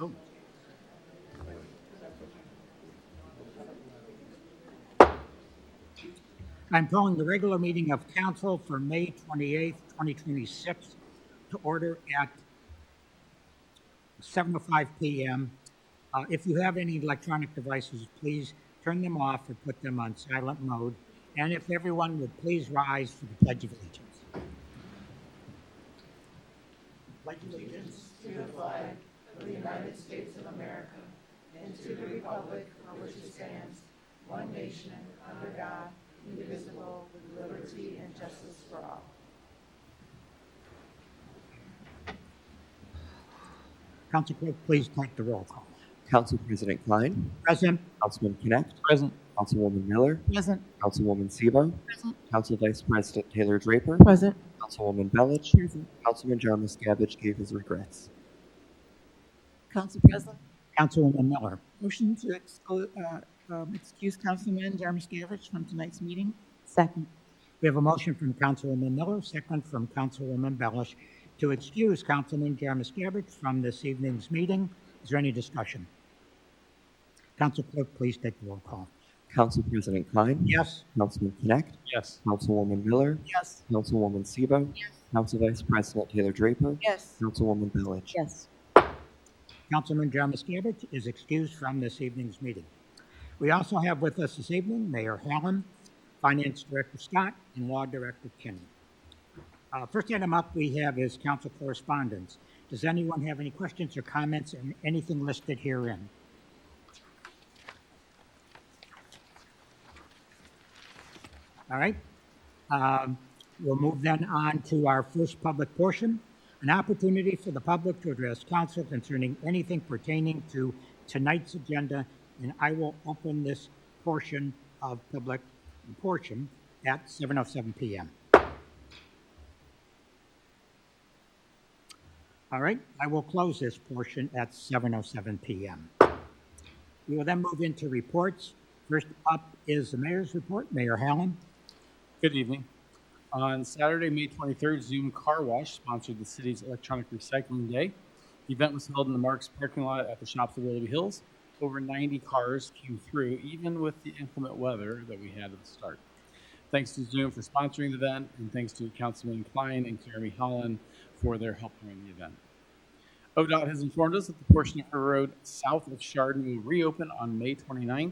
Oh. I'm calling the regular meeting of council for May 28th, 2026 to order at 7:05 p.m. If you have any electronic devices, please turn them off or put them on silent mode. And if everyone would please rise for the Pledge of Allegiance. Pledge allegiance to the flag of the United States of America and to the republic for which it stands, one nation, under God, indivisible, with liberty and justice for all. Council Clerk, please take the roll call. Council President Klein. Present. Councilman Connect. Present. Councilwoman Miller. Present. Councilwoman Sebo. Present. Council Vice President Taylor Draper. Present. Councilwoman Belich. Present. Councilman Jarmus Gabbage gave his regrets. Council President. Councilwoman Miller. Motion to excuse Councilman Jarmus Gabbage from tonight's meeting. Second. We have a motion from Councilwoman Miller, second from Councilwoman Belich, to excuse Councilman Jarmus Gabbage from this evening's meeting. Is there any discussion? Council Clerk, please take the roll call. Council President Klein. Yes. Councilman Connect. Yes. Councilwoman Miller. Yes. Councilwoman Sebo. Yes. Council Vice President Taylor Draper. Yes. Councilwoman Belich. Yes. Councilman Jarmus Gabbage is excused from this evening's meeting. We also have with us this evening Mayor Hallen, Finance Director Scott, and Law Director Kinney. First item up we have is council correspondence. Does anyone have any questions or comments on anything listed herein? All right. We'll move then on to our first public portion, an opportunity for the public to address council concerning anything pertaining to tonight's agenda, and I will open this portion of public portion at 7:07 p.m. All right, I will close this portion at 7:07 p.m. We will then move into reports. First up is the mayor's report. Mayor Hallen. Good evening. On Saturday, May 23rd, Zoom Car Wash sponsored the city's Electronic Recycling Day. The event was held in the Marks parking lot at the shops of Willoughby Hills. Over 90 cars came through, even with the inclement weather that we had at the start. Thanks to Zoom for sponsoring the event, and thanks to Councilman Klein and Jeremy Holland for their help during the event. ODOT has informed us that the portion of her road south of Chardon will reopen on May 29th.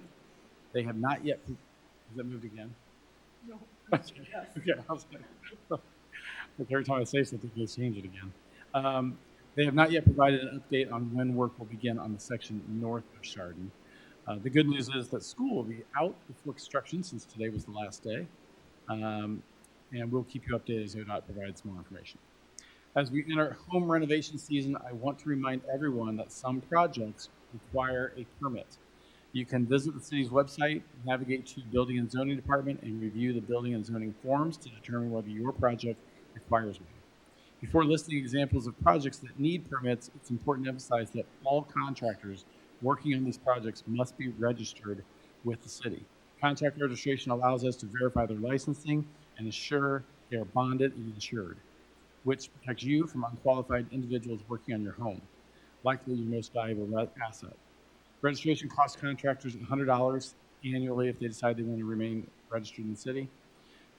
They have not yet. Has that moved again? No. Okay. I was like, every time I say something, they change it again. They have not yet provided an update on when work will begin on the section north of Chardon. The good news is that school will be out before construction since today was the last day. And we'll keep you updated as ODOT provides more information. As we enter home renovation season, I want to remind everyone that some projects require a permit. You can visit the city's website, navigate to Building and Zoning Department, and review the Building and Zoning forms to determine whether your project requires one. Before listing examples of projects that need permits, it's important to emphasize that all contractors working on these projects must be registered with the city. Contractor registration allows us to verify their licensing and ensure they are bonded and insured, which protects you from unqualified individuals working on your home, likely your most valuable asset. Registration costs contractors $100 annually if they decide they want to remain registered in the city.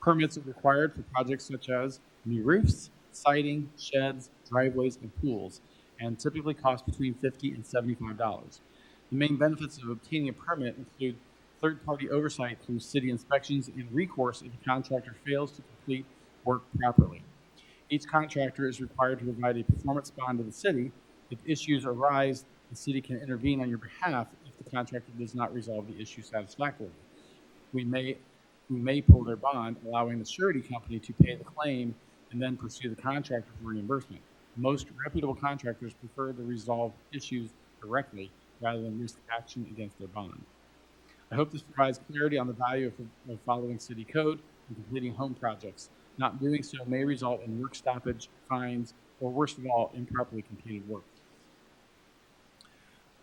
Permits are required for projects such as new roofs, siding, sheds, driveways, and pools, and typically cost between $50 and $75. The main benefits of obtaining a permit include third-party oversight through city inspections and recourse if a contractor fails to complete work properly. Each contractor is required to provide a performance bond to the city. If issues arise, the city can intervene on your behalf if the contractor does not resolve the issue satisfactorily. We may pull their bond, allowing the surety company to pay the claim and then pursue the contractor for reimbursement. Most reputable contractors prefer to resolve issues directly rather than risk action against their bond. I hope this provides clarity on the value of following city code and completing home projects. Not doing so may result in work stoppage, fines, or worst of all, improperly completed work.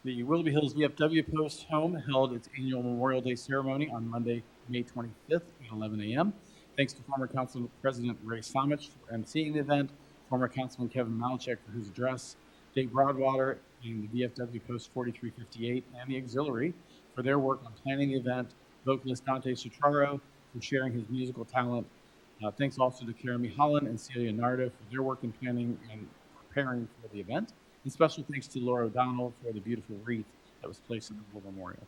The Willoughby Hills VFW Post Home held its annual Memorial Day ceremony on Monday, May 25th at 11 a.m. Thanks to former Council President Ray Somich for emceeing the event, former Councilman Kevin Malchek for his address, Dave Broadwater and the VFW Post 4358 and the Auxiliary for their work on planning the event, vocalist Dante Citraro for sharing his musical talent. Thanks also to Jeremy Holland and Celia Narda for their work in planning and preparing for the event. And special thanks to Laura O'Donnell for the beautiful wreath that was placed in the War Memorial.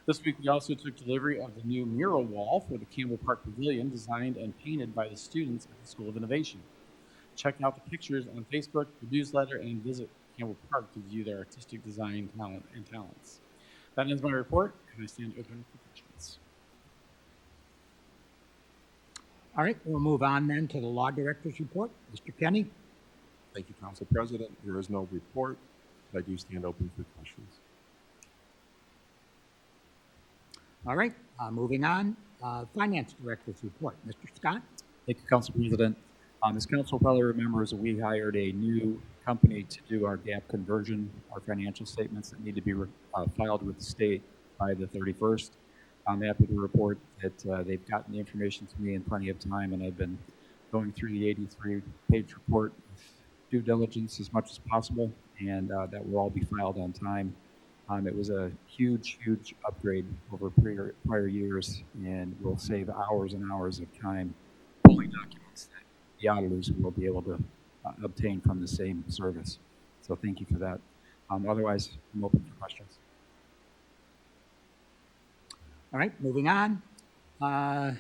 This week, we also took delivery of the new mural wall for the Campbell Park Pavilion, designed and painted by the students at the School of Innovation. Check out the pictures on Facebook, the newsletter, and visit Campbell Park to view their artistic design talents. That ends my report, and I stand open for questions. All right, we'll move on then to the Law Director's report. Mr. Kenny? Thank you, Council President. There is no report, but I do stand open for questions. All right, moving on, Finance Director's report. Mr. Scott? Thank you, Council President. As Council probably remembers, we hired a new company to do our GAAP conversion, our financial statements that need to be filed with the state by the 31st. I'm happy to report that they've gotten the information to me in plenty of time, and I've been going through the 83-page report with due diligence as much as possible, and that will all be filed on time. It was a huge upgrade over prior years, and will save hours and hours of time pulling documents that the auditors will be able to obtain from the same service. So thank you for that. Otherwise, I'm open for questions. All right, moving on. That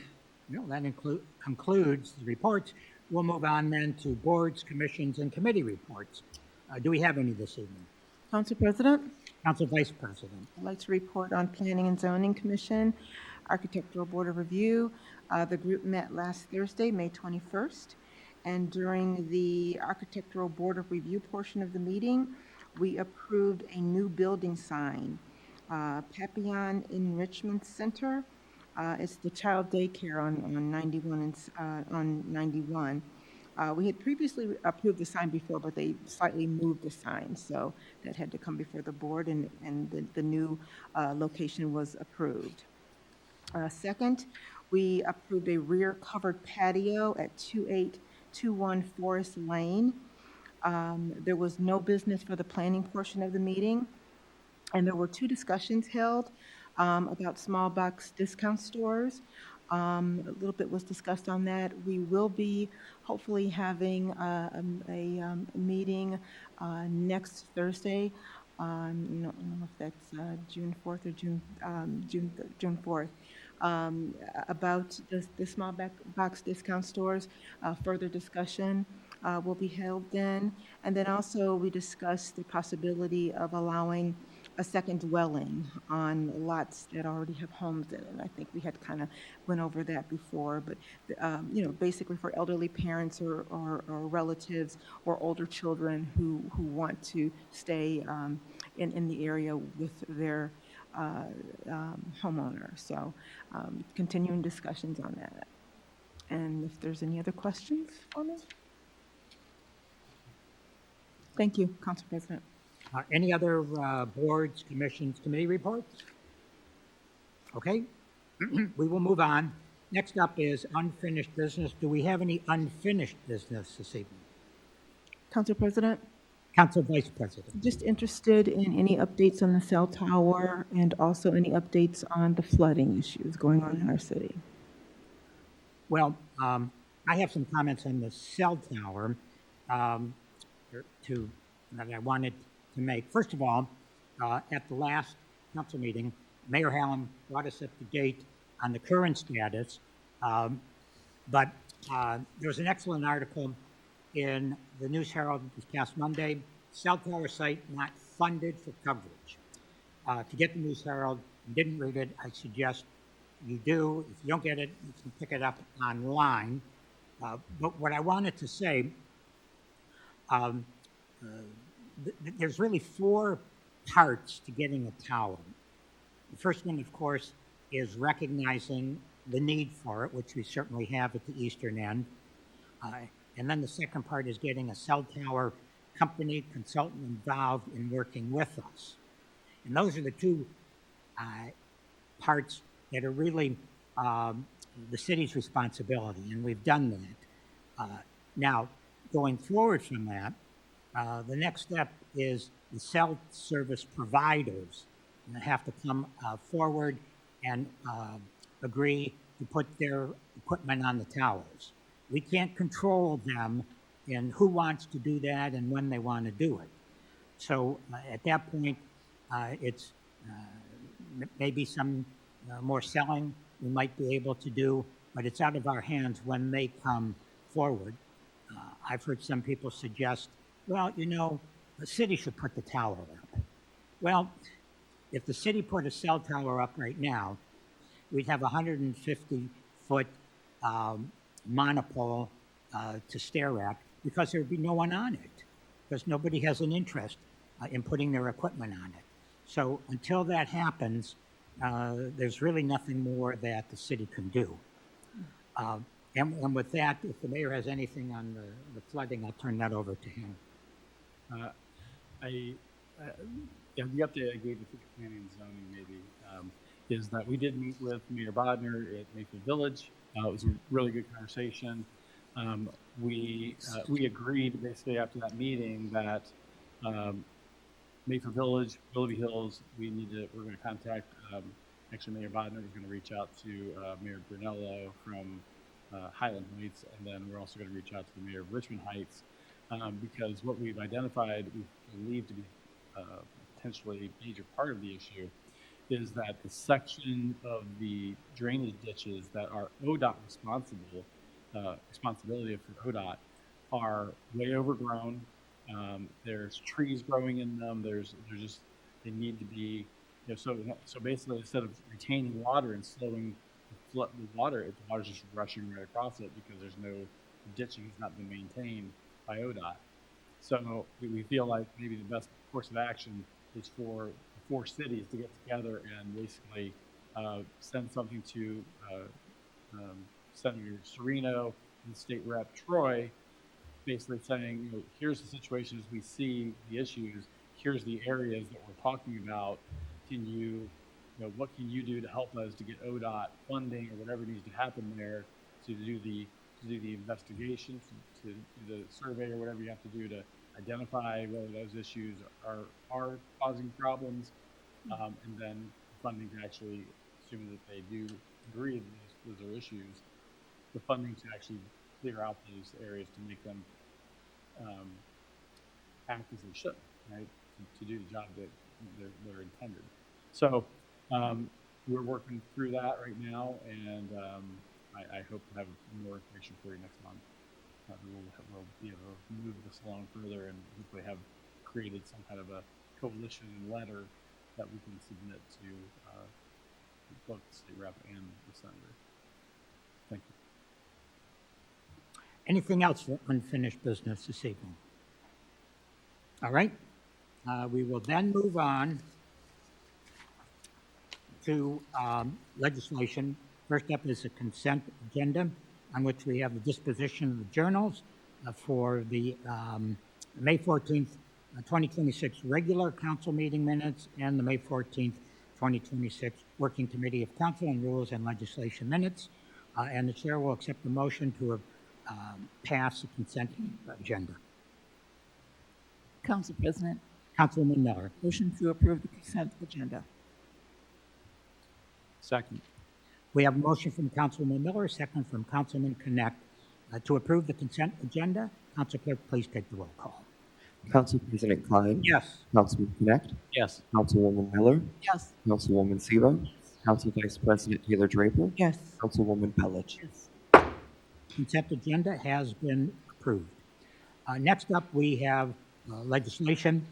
concludes the reports. We'll move on then to boards, commissions, and committee reports. Do we have any this evening? Council President, Council Vice President. I'd like to report on Planning and Zoning Commission, Architectural Board of Review. The group met last Thursday, May 21st, and during the Architectural Board of Review portion of the meeting, we approved a new building sign. Papillon Enrichment Center. It's the child daycare on 91. We had previously approved the sign before, but they slightly moved the sign, so that had to come before the board, and the new location was approved. Second, we approved a rear covered patio at 2821 Forest Lane. There was no business for the planning portion of the meeting, and there were two discussions held about small box discount stores. A little bit was discussed on that. We will be hopefully having a meeting next Thursday. I don't know if that's June 4th or June 4th. About the small box discount stores. Further discussion will be held then. And then also we discussed the possibility of allowing a second dwelling on lots that already have homes in it. And I think we had kind of went over that before, but basically for elderly parents or relatives or older children who want to stay in the area with their homeowner. So continuing discussions on that. And if there's any other questions for me? Thank you, Council President. Any other boards, commissions, committee reports? Okay, we will move on. Next up is unfinished business. Do we have any unfinished business this evening? Council President, Council Vice President. just interested in any updates on the cell tower and also any updates on the flooding issues going on in our city. Well, I have some comments on the cell tower that I wanted to make. First of all, at the last council meeting, Mayor Hallam brought us up to date on the current status, but there was an excellent article in the News Herald this past Monday, cell tower site not funded for coverage. To get the News Herald, you didn't read it, I suggest you do. If you don't get it, you can pick it up online. But what I wanted to say, there's really four parts to getting a tower. The first one, of course, is recognizing the need for it, which we certainly have at the eastern end. And then the second part is getting a cell tower company, consultant involved in working with us. And those are the two parts that are really the city's responsibility, and we've done that. Now, going forward from that, The next step is the cell service providers have to come forward and agree to put their equipment on the towers. We can't control them in who wants to do that and when they want to do it. So at that point, it's maybe some more selling we might be able to do, but it's out of our hands when they come forward. I've heard some people suggest, well, you know, the city should put the tower up. Well, if the city put a cell tower up right now, we'd have a 150-foot monopole to stare at because there'd be no one on it, because nobody has an interest in putting their equipment on it. So until that happens, there's really nothing more that the city can do. And with that, if the mayor has anything on the flooding, I'll turn that over to him. Yeah, the update I gave you for the planning and zoning maybe is that we did meet with Mayor Bodnar at Mayfield Village. It was a really good conversation. We agreed basically after that meeting that Mayfield Village, Willoughby Hills, we're going to contact, actually Mayor Bodnar is going to reach out to Mayor Brunello from Highland Heights, and then we're also going to reach out to the mayor of Richmond Heights because what we've identified, we believe to be potentially a major part of the issue is that the section of the drainage ditches that are ODOT responsibility for ODOT are way overgrown. There's trees growing in them. They need to be, so basically instead of retaining water and slowing the water's just rushing right across it because there's no ditching has not been maintained by ODOT. So we feel like maybe the best course of action is for the 4 cities to get together and basically send something to Senator Serino and State Rep Troy, basically saying, here's the situation as we see the issues, here's the areas that we're talking about. Can you, what can you do to help us to get ODOT funding or whatever needs to happen there to do the investigation, to do the survey or whatever you have to do to identify whether those issues are causing problems, and then funding to actually, assuming that they do agree that those are issues, the funding to actually clear out those areas to make them act as they should, right? To do the job that they're intended. So we're working through that right now, and I hope to have more information for you next month. We'll be able to move this along further and hopefully have created some kind of a coalition letter that we can submit to both the state rep and the senator. Thank you. Anything else for unfinished business this evening? All right. We will then move on to legislation. First up is a consent agenda on which we have the disposition of the journals for the May 14th, 2026 regular council meeting minutes and the May 14th, 2026 Working Committee of Council on Rules and Legislation minutes. And the chair will accept the motion to pass the consent agenda. Council President, Councilwoman Miller. motion to approve the consent agenda. Second. We have a motion from Councilwoman Miller, a second from Councilman Connect to approve the consent agenda. Council Clerk, please take the roll call. Council President Klein. Yes. Councilman Connect. Yes. Councilwoman Miller. Yes. Councilwoman Sivo. Council Vice President Taylor Draper. Yes. Councilwoman Pellich. Consent agenda has been approved. Next up, we have legislation.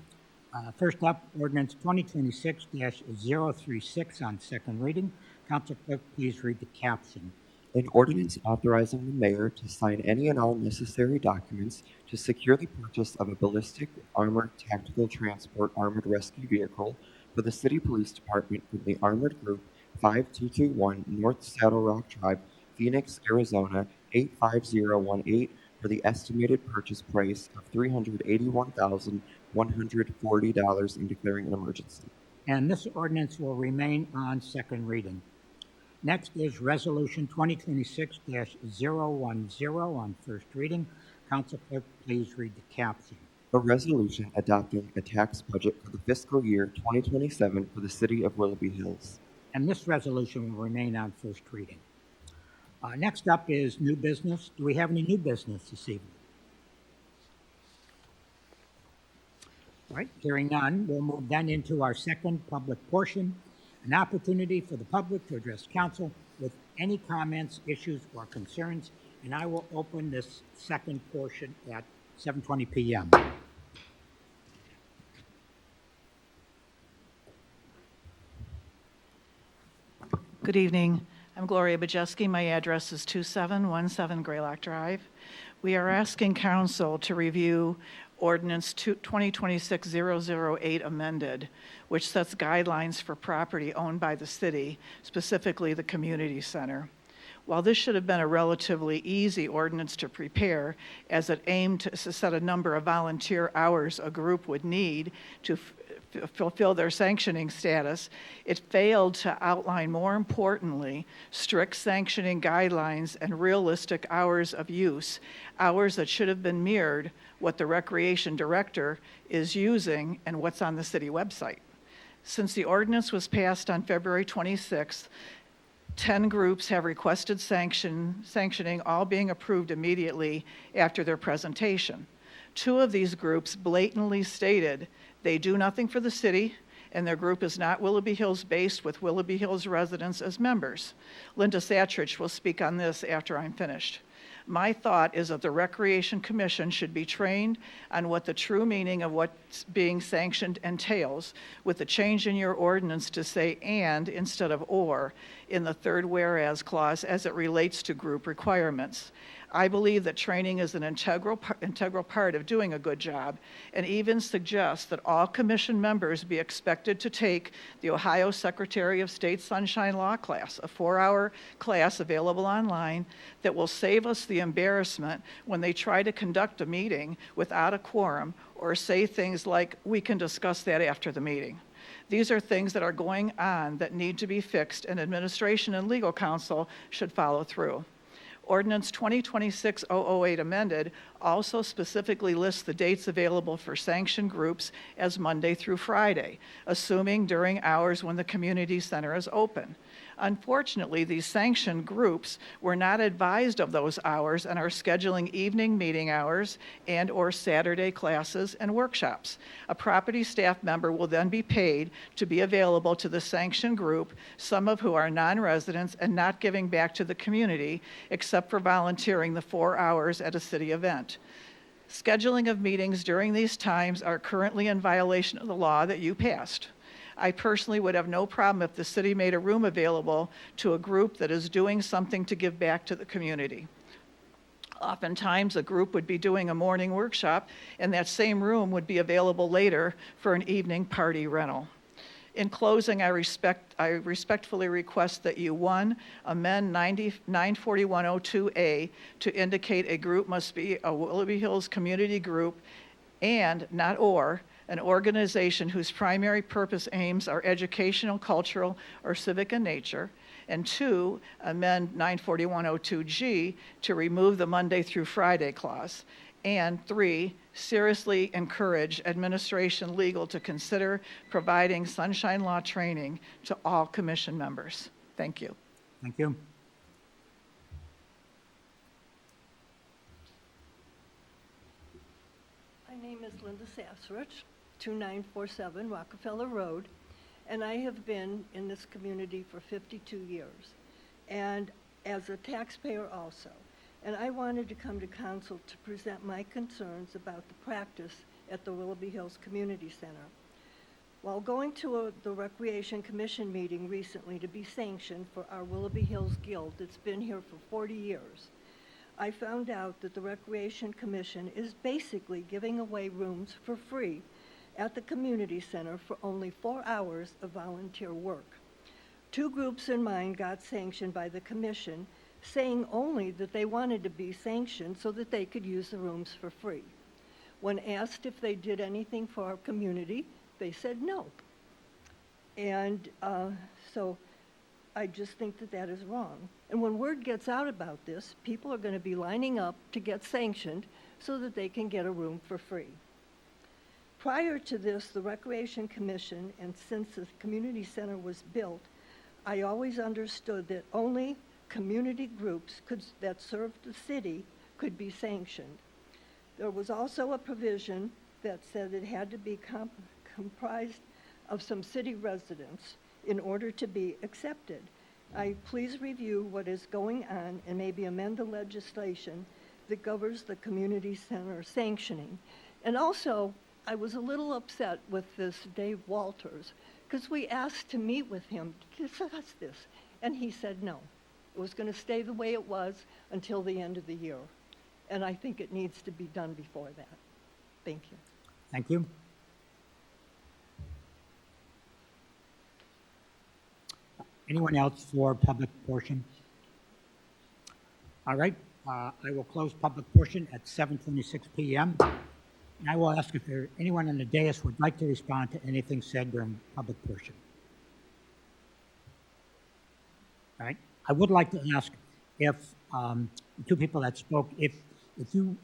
First up, ordinance 2026-036 on second reading. Council Clerk, please read the caption. An ordinance authorizing the mayor to sign any and all necessary documents to secure the purchase of a ballistic armored tactical transport armored rescue vehicle for the City Police Department from the Armored Group 5221 North Saddle Rock Drive, Phoenix, Arizona 85018 for the estimated purchase price of $381,140 and declaring an emergency. And this ordinance will remain on second reading. Next is Resolution 2026-010 on first reading. Council Clerk, please read the caption. A resolution adopting a tax budget for the fiscal year 2027 for the city of Willoughby Hills. And this resolution will remain on first reading. Next up is new business. Do we have any new business this evening? All right, hearing none, we'll move then into our second public portion, an opportunity for the public to address council with any comments, issues, or concerns, and I will open this second portion at 7:20 p.m. Good evening. I'm Gloria Bajeski. My address is 2717 Greylock Drive. We are asking council to review Ordinance 2026-008 amended, which sets guidelines for property owned by the city, specifically the community center. While this should have been a relatively easy ordinance to prepare, as it aimed to set a number of volunteer hours a group would need to fulfill their sanctioning status, it failed to outline, more importantly, strict sanctioning guidelines and realistic hours of use, hours that should have been mirrored what the recreation director is using and what's on the city website. Since the ordinance was passed on February 26th, 10 groups have requested sanctioning, all being approved immediately after their presentation. 2 of these groups blatantly stated they do nothing for the city, and their group is not Willoughby Hills based with Willoughby Hills residents as members. Linda Satrich will speak on this after I'm finished. My thought is that the Recreation Commission should be trained on what the true meaning of what's being sanctioned entails, with the change in your ordinance to say "and" instead of "or" in the third whereas clause as it relates to group requirements. I believe that training is an integral part of doing a good job, and even suggest that all commission members be expected to take the Ohio Secretary of State Sunshine Law class, a 4-hour class available online that will save us the embarrassment when they try to conduct a meeting without a quorum or say things like, "We can discuss that after the meeting." These are things that are going on that need to be fixed, and administration and legal counsel should follow through. Ordinance 2026-008 amended also specifically lists the dates available for sanctioned groups as Monday through Friday, assuming during hours when the community center is open. Unfortunately, these sanctioned groups were not advised of those hours and are scheduling evening meeting hours and/or Saturday classes and workshops. A property staff member will then be paid to be available to the sanctioned group, some of who are non-residents and not giving back to the community, except for volunteering the 4 hours at a city event. Scheduling of meetings during these times are currently in violation of the law that you passed. I personally would have no problem if the city made a room available to a group that is doing something to give back to the community. Oftentimes, a group would be doing a morning workshop, and that same room would be available later for an evening party rental. In closing, I respectfully request that you, 1, amend 94102A to indicate a group must be a Willoughby Hills community group and, not or, an organization whose primary purpose aims are educational, cultural, or civic in nature. And 2, amend 94102G to remove the Monday through Friday clause. And 3, seriously encourage administration legal to consider providing sunshine law training to all commission members. Thank you. Thank you. My name is Linda Sasrich, 2947 Rockefeller Road, and I have been in this community for 52 years, and as a taxpayer also. And I wanted to come to council to present my concerns about the practice at the Willoughby Hills Community Center. While going to the Recreation Commission meeting recently to be sanctioned for our Willoughby Hills Guild that's been here for 40 years, I found out that the Recreation Commission is basically giving away rooms for free at the community center for only 4 hours of volunteer work. 2 groups in mine got sanctioned by the commission, saying only that they wanted to be sanctioned so that they could use the rooms for free. When asked if they did anything for our community, they said no. And so I just think that that is wrong. And when word gets out about this, people are going to be lining up to get sanctioned so that they can get a room for free. Prior to this, the Recreation Commission, and since the community center was built, I always understood that only community groups that served the city could be sanctioned. There was also a provision that said it had to be comprised of some city residents in order to be accepted. Please review what is going on and maybe amend the legislation that governs the community center sanctioning. And also, I was a little upset with this Dave Walters, because we asked to meet with him to discuss this, and he said no. It was going to stay the way it was until the end of the year. And I think it needs to be done before that. Thank you. Thank you. Anyone else for public portion? All right, I will close public portion at 7:26 p.m. And I will ask if anyone on the dais would like to respond to anything said during public portion. All right, I would like to ask if the two people that spoke, if you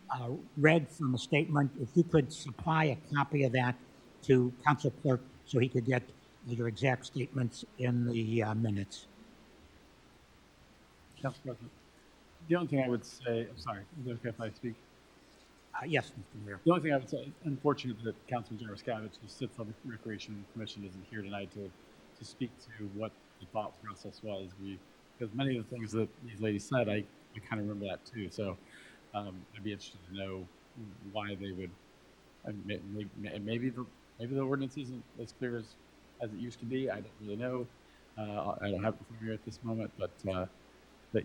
read from a statement, if you could supply a copy of that to Council Clerk so he could get your exact statements in the minutes. Council President, the only thing I would say, I'm sorry, is it okay if I speak? Yes, Mr. Mayor. The only thing I would say, unfortunate that Councilman Jaroscavich, who sits on the Recreation Commission, isn't here tonight to speak to what the thought process was. Because many of the things that these ladies said, I kind of remember that too. So I'd be interested to know why they would. Maybe the ordinance isn't as clear as it used to be. I don't really know. I don't have it before me at this moment, but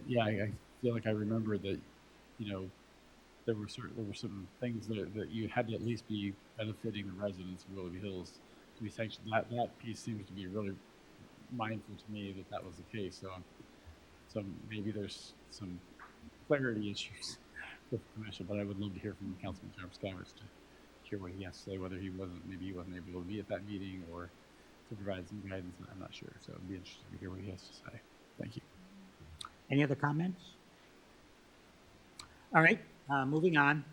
yeah, I feel like I remember that, there were some things that you had to at least be benefiting the residents of Willoughby Hills to be sanctioned. That piece seems to be really mindful to me that was the case. So maybe there's some clarity issues with the commission, but I would love to hear from Councilman Jaroscavich to hear what he has to say, whether he wasn't able to be at that meeting or to provide some guidance. I'm not sure. So it'd be interesting to hear what he has to say. Thank you. Any other comments? All right, moving on.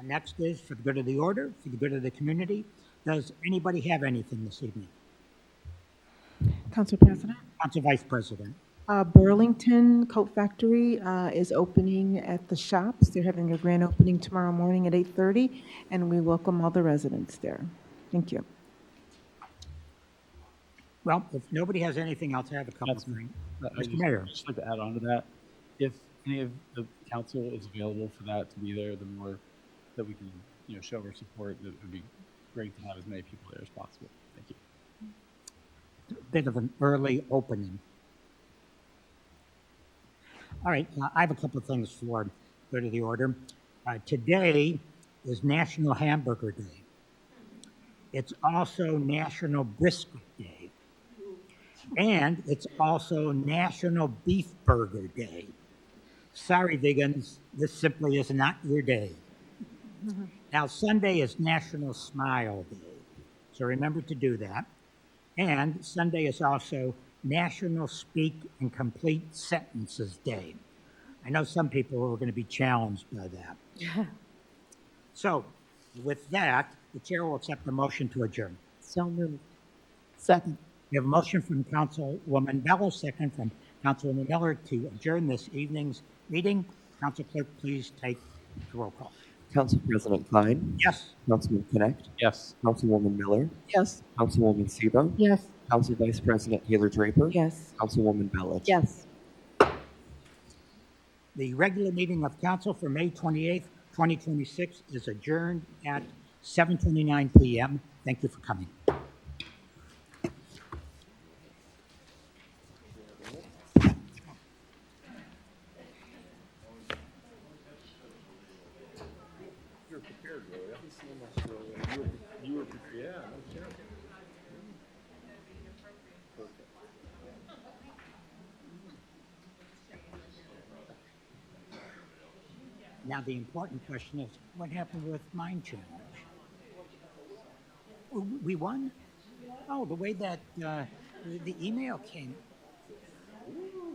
Next is for the good of the order, for the good of the community. Does anybody have anything this evening? Council President? Council Vice President. Burlington Coat Factory is opening at the shops. They're having a grand opening tomorrow morning at 8:30, and we welcome all the residents there. Thank you. Well, if nobody has anything else, I have a couple of things. Mr. Mayor. I'd just like to add on to that. If any of the council is available for that to be there, the more that we can, show our support, it would be great to have as many people there as possible. Thank you. Bit of an early opening. All right, I have a couple of things for good of the order. Today is National Hamburger Day. It's also National Brisket Day. And it's also National Beef Burger Day. Sorry, vegans, this simply is not your day. Now, Sunday is National Smile Day, so remember to do that. And Sunday is also National Speak in Complete Sentences Day. I know some people are going to be challenged by that. So, with that, the chair will accept the motion to adjourn. So moved. Second. We have a motion from Councilwoman Bello, second from Councilwoman Miller to adjourn this evening's meeting. Council Clerk, please take the roll call. Council President Klein? Yes. Councilman Connect? Yes. Councilwoman Miller? Yes. Councilwoman Sebo? Yes. Council Vice President Taylor Draper? Yes. Councilwoman Bellich? Yes. The regular meeting of council for May 28th, 2026 is adjourned at 7:29 p.m. Thank you for coming. Now, the important question is, what happened with Mind Challenge? We won? Oh, the way that the email came.